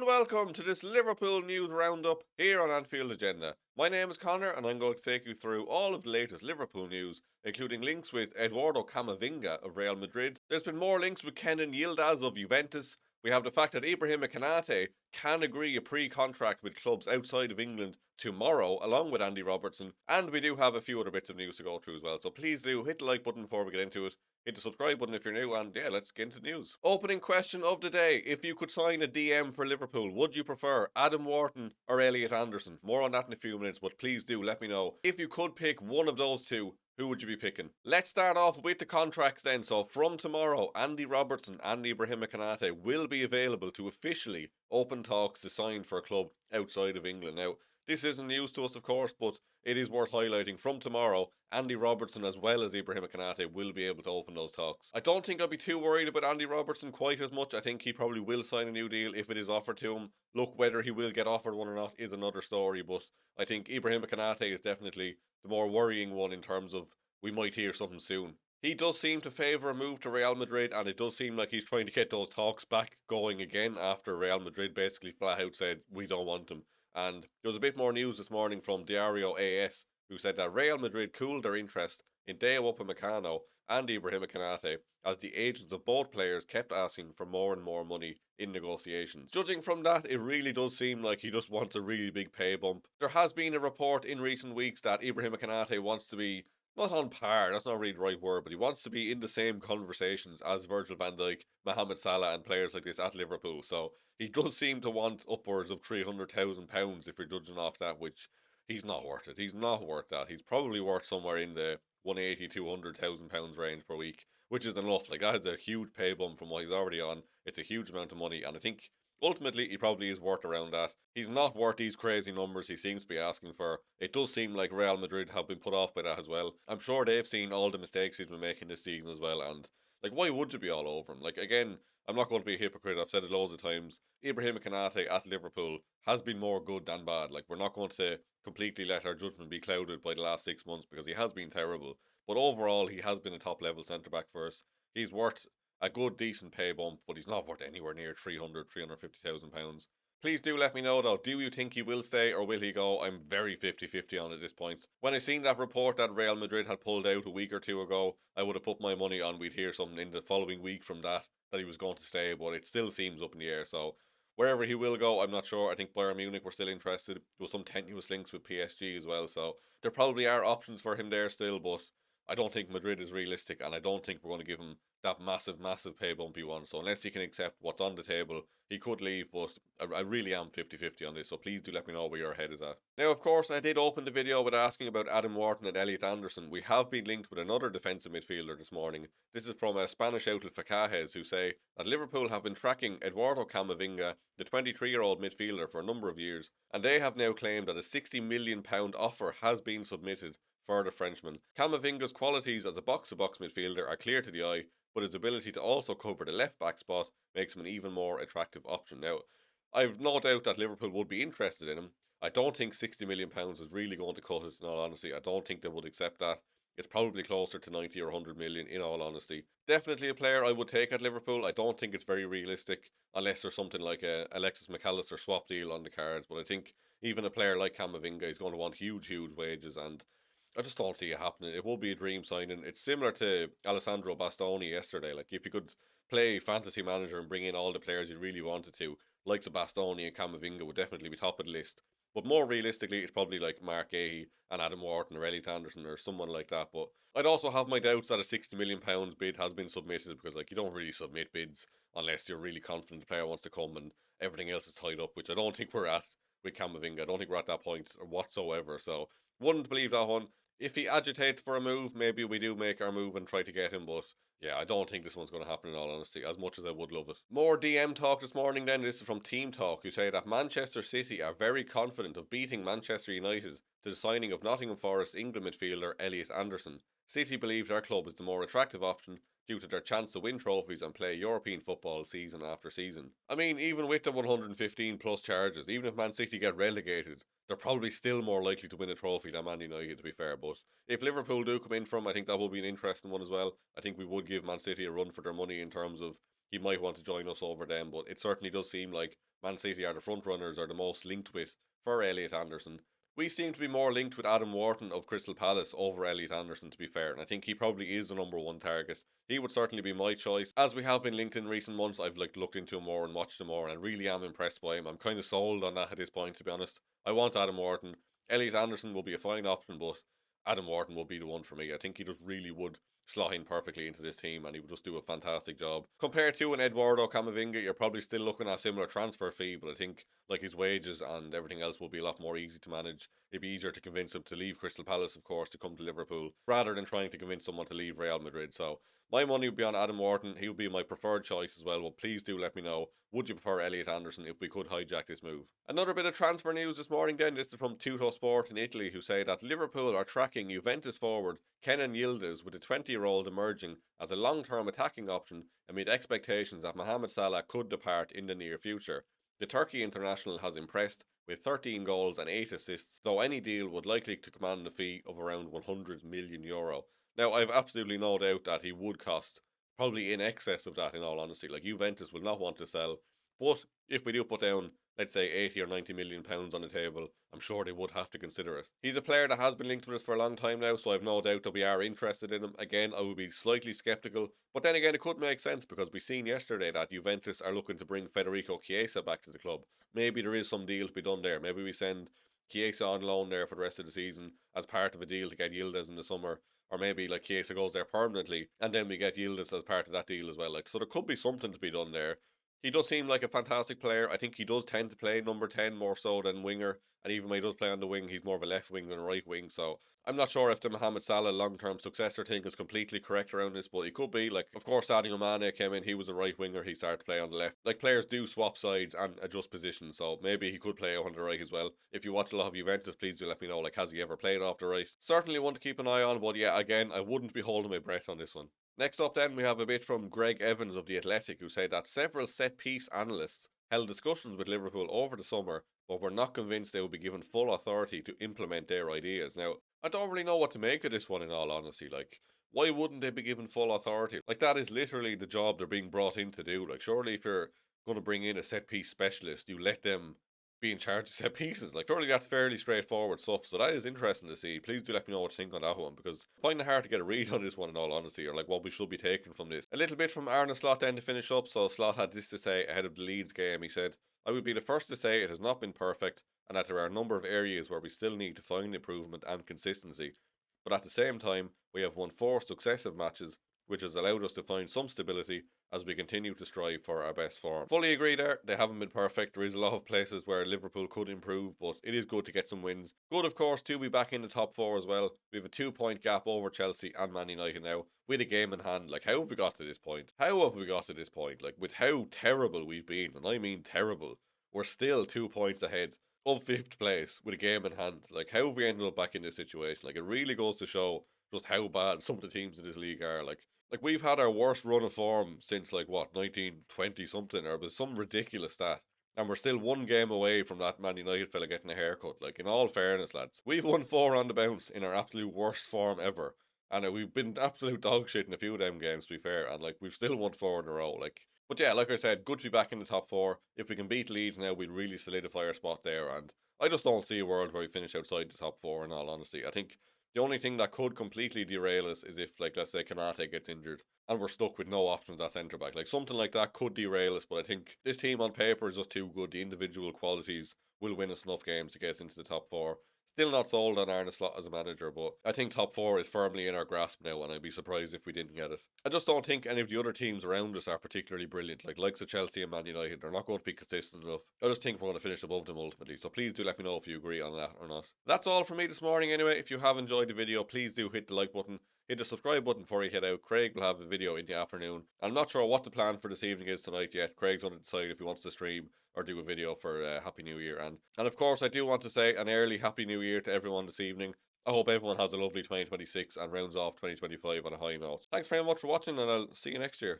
and welcome to this Liverpool news roundup here on Anfield Agenda. My name is Conor and I'm going to take you through all of the latest Liverpool news, including links with Eduardo Camavinga of Real Madrid. There's been more links with YILDIZ of Juventus. We have the fact that KONATE can agree a pre-contract with clubs outside of England tomorrow, along with Andy Robertson, and we do have a few other bits of news to go through as well. So please do hit the like button before we get into it. Hit the subscribe button if you're new, and yeah, let's get into the news. Opening question of the day. If you could sign a DM for Liverpool, would you prefer Adam Wharton or Elliot Anderson? More on that in a few minutes, but please do let me know. If you could pick one of those two, who would you be picking? Let's start off with the contracts then. So from tomorrow, Andy Robertson and Ibrahima Konate will be available to officially open talks to sign for a club outside of England. Now, this isn't news to us, of course, but it is worth highlighting. From tomorrow, Andy Robertson as well as Ibrahima Konate will be able to open those talks. I don't think I'll be too worried about Andy Robertson quite as much. I think he probably will sign a new deal if it is offered to him. Look, whether he will get offered one or not is another story, but I think Ibrahima Konate is definitely the more worrying one in terms of we might hear something soon. He does seem to favour a move to Real Madrid, and it does seem like he's trying to get those talks back going again after Real Madrid basically flat out said, we don't want him. And there was a bit more news this morning from Diario AS, who said that Real Madrid cooled their interest in Deo Upamecano and Ibrahima Konate as the agents of both players kept asking for more and more money in negotiations. Judging from that, it really does seem like he just wants a really big pay bump. There has been a report in recent weeks that Ibrahima Konate wants to be not on par, that's not really the right word, but he wants to be in the same conversations as Virgil van Dijk, Mohamed Salah, and players like this at Liverpool. So he does seem to want upwards of £300,000 if you're judging off that, which he's not worth it. He's not worth that. He's probably worth somewhere in the 180, £200,000 range per week, which is enough. Like, that is a huge pay bump from what he's already on. It's a huge amount of money, and I think ultimately he probably is worth around that. He's not worth these crazy numbers he seems to be asking for. It does seem like Real Madrid have been put off by that as well. I'm sure they've seen all the mistakes he's been making this season as well, and like, why would you be all over him? Like, again, I'm not going to be a hypocrite. I've said it loads of times. Ibrahima Konate at Liverpool has been more good than bad. Like, we're not going to completely let our judgment be clouded by the last 6 months because he has been terrible. But overall, he has been a top level centre back for us. He's worth a good, decent pay bump, but he's not worth anywhere near 350,000 pounds. Please do let me know though, do you think he will stay or will he go? I'm very 50-50 on it at this point. When I seen that report that Real Madrid had pulled out a week or two ago, I would have put my money on we'd hear something in the following week from that he was going to stay, but it still seems up in the air. So wherever he will go, I'm not sure. I think Bayern Munich were still interested. There was some tenuous links with PSG as well, so there probably are options for him there still, but I don't think Madrid is realistic, and I don't think we're going to give him that massive pay bump he wants. So unless he can accept what's on the table, he could leave, but I really am 50-50 on this, so please do let me know where your head is at. Now, of course, I did open the video with asking about Adam Wharton and Elliot Anderson. We have been linked with another defensive midfielder this morning. This is from a Spanish outlet Facajes, who say that Liverpool have been tracking Eduardo Camavinga, the 23-year-old midfielder, for a number of years, and they have now claimed that a £60 million offer has been submitted for the Frenchman. Camavinga's qualities as a box-to-box midfielder are clear to the eye, but his ability to also cover the left-back spot makes him an even more attractive option. Now, I've no doubt that Liverpool would be interested in him. I don't think £60 million is really going to cut it, in all honesty. I don't think they would accept that. It's probably closer to 90 or 100 million, in all honesty. Definitely a player I would take at Liverpool. I don't think it's very realistic, unless there's something like a Alexis McAllister swap deal on the cards. But I think even a player like Camavinga is going to want huge wages, and I just don't see it happening. It will be a dream signing. It's similar to Alessandro Bastoni yesterday. Like, if you could play fantasy manager and bring in all the players you really wanted to, like the Bastoni and Camavinga would definitely be top of the list. But more realistically, it's probably like Mark Gahey and Adam Wharton or Elliot Anderson or someone like that. But I'd also have my doubts that a £60 million bid has been submitted, because like, you don't really submit bids unless you're really confident the player wants to come and everything else is tied up, which I don't think we're at with Camavinga. I don't think we're at that point or whatsoever. So wouldn't believe that one. If he agitates for a move, maybe we do make our move and try to get him, but yeah, I don't think this one's going to happen, in all honesty, as much as I would love it. More DM talk this morning then. This is from Team Talk, who say that Manchester City are very confident of beating Manchester United to the signing of Nottingham Forest England midfielder Elliot Anderson. City believe their club is the more attractive option due to their chance to win trophies and play European football season after season. I mean, even with the 115 plus charges, even if Man City get relegated, they're probably still more likely to win a trophy than Man United, to be fair. But if Liverpool do come in from, I think that will be an interesting one as well. I think we would give Man City a run for their money in terms of he might want to join us over them, but it certainly does seem like Man City are the front runners, or the most linked with, for Elliot Anderson. We seem to be more linked with Adam Wharton of Crystal Palace over Elliot Anderson, to be fair, and I think he probably is the number one target. He would certainly be my choice. As we have been linked in recent months, I've looked into him more and watched him more, and I really am impressed by him. I'm kind of sold on that at this point, to be honest. I want Adam Wharton. Elliot Anderson will be a fine option, but Adam Wharton will be the one for me. I think he just really would slot in perfectly into this team, and he would just do a fantastic job. Compared to an Eduardo Camavinga, you're probably still looking at a similar transfer fee, but I think like his wages and everything else will be a lot more easy to manage. It'd be easier to convince him to leave Crystal Palace, of course, to come to Liverpool, rather than trying to convince someone to leave Real Madrid. So my money would be on Adam Wharton. He would be my preferred choice as well. Well, please do let me know. Would you prefer Elliot Anderson if we could hijack this move? Another bit of transfer news this morning then. This is from Tuttosport in Italy, who say that Liverpool are tracking Juventus forward Kenan Yildiz, with the 20-year-old emerging as a long-term attacking option amid expectations that Mohamed Salah could depart in the near future. The Turkey international has impressed with 13 goals and 8 assists, though any deal would likely to command a fee of around €100 million. Now, I've absolutely no doubt that he would cost probably in excess of that, in all honesty. Like, Juventus will not want to sell, but if we do put down, let's say, 80 or 90 million pounds on the table, I'm sure they would have to consider it. He's a player that has been linked with us for a long time now, so I've no doubt that we are interested in him. Again, I would be slightly sceptical, but then again, it could make sense because we seen yesterday that Juventus are looking to bring Federico Chiesa back to the club. Maybe there is some deal to be done there. Maybe we send Chiesa on loan there for the rest of the season as part of a deal to get Yildiz in the summer. Or maybe like Chiesa goes there permanently, and then we get Yildiz as part of that deal as well. Like, so there could be something to be done there. He does seem like a fantastic player. I think he does tend to play number 10 more so than winger. And even when he does play on the wing, he's more of a left wing than a right wing. So I'm not sure if the Mohamed Salah long-term successor thing is completely correct around this, but he could be. Like, of course, Sadio Mane came in, he was a right winger, he started to play on the left. Like, players do swap sides and adjust positions, so maybe he could play on the right as well. If you watch a lot of Juventus, please do let me know, like, has he ever played off the right? Certainly one to keep an eye on, but yeah, again, I wouldn't be holding my breath on this one. Next up then, we have a bit from Greg Evans of The Athletic, who said that several set-piece analysts held discussions with Liverpool over the summer, but were not convinced they would be given full authority to implement their ideas. Now, I don't really know what to make of this one, in all honesty. Like, why wouldn't they be given full authority? Like, that is literally the job they're being brought in to do. Like, surely if you're going to bring in a set-piece specialist, you let them be in charge of set pieces. Like, surely that's fairly straightforward stuff. So that is interesting to see. Please do let me know what you think on that one, because I find it hard to get a read on this one, in all honesty, or like what we should be taking from this. A little bit from Arne Slot then to finish up. So Slot had this to say ahead of the Leeds game. He said, "I would be the first to say it has not been perfect, and that there are a number of areas where we still need to find improvement and consistency. But at the same time, we have won 4 successive matches, which has allowed us to find some stability as we continue to strive for our best form." Fully agree there. They haven't been perfect. There is a lot of places where Liverpool could improve, but it is good to get some wins. Good, of course, to be back in the top 4 as well. We have a 2-point gap over Chelsea and Man United now, with a game in hand. Like, how have we got to this point? How have we got to this point? Like, with how terrible we've been, and I mean terrible, we're still 2 points ahead of 5th place with a game in hand. Like, how have we ended up back in this situation? Like, it really goes to show just how bad some of the teams in this league are. Like, we've had our worst run of form since, like, what, 1920 something, or it was some ridiculous stat. And we're still 1 game away from that Man United fella getting a haircut. Like, in all fairness, lads, we've won 4 on the bounce in our absolute worst form ever. And we've been absolute dog shit in a few of them games, to be fair. And, like, we've still won 4 in a row. Like, but yeah, like I said, good to be back in the top 4. If we can beat Leeds now, we'd really solidify our spot there. And I just don't see a world where we finish outside the top 4, in all honesty. I think the only thing that could completely derail us is if, like, let's say KONATE gets injured and we're stuck with no options at centre back. Like, something like that could derail us, but I think this team on paper is just too good. The individual qualities will win us enough games to get us into the top 4. Still not sold on Arne Slot as a manager, but I think top 4 is firmly in our grasp now, and I'd be surprised if we didn't get it. I just don't think any of the other teams around us are particularly brilliant. Like, likes of Chelsea and Man United, they're not going to be consistent enough. I just think we're going to finish above them ultimately, so please do let me know if you agree on that or not. That's all from me this morning anyway. If you have enjoyed the video, please do hit the like button. Hit the subscribe button before you head out. Craig will have a video in the afternoon. I'm not sure what the plan for this evening is tonight yet. Craig's going to decide if he wants to stream or do a video for Happy New Year. And of course, I do want to say an early Happy New Year to everyone this evening. I hope everyone has a lovely 2026 and rounds off 2025 on a high note. Thanks very much for watching, and I'll see you next year.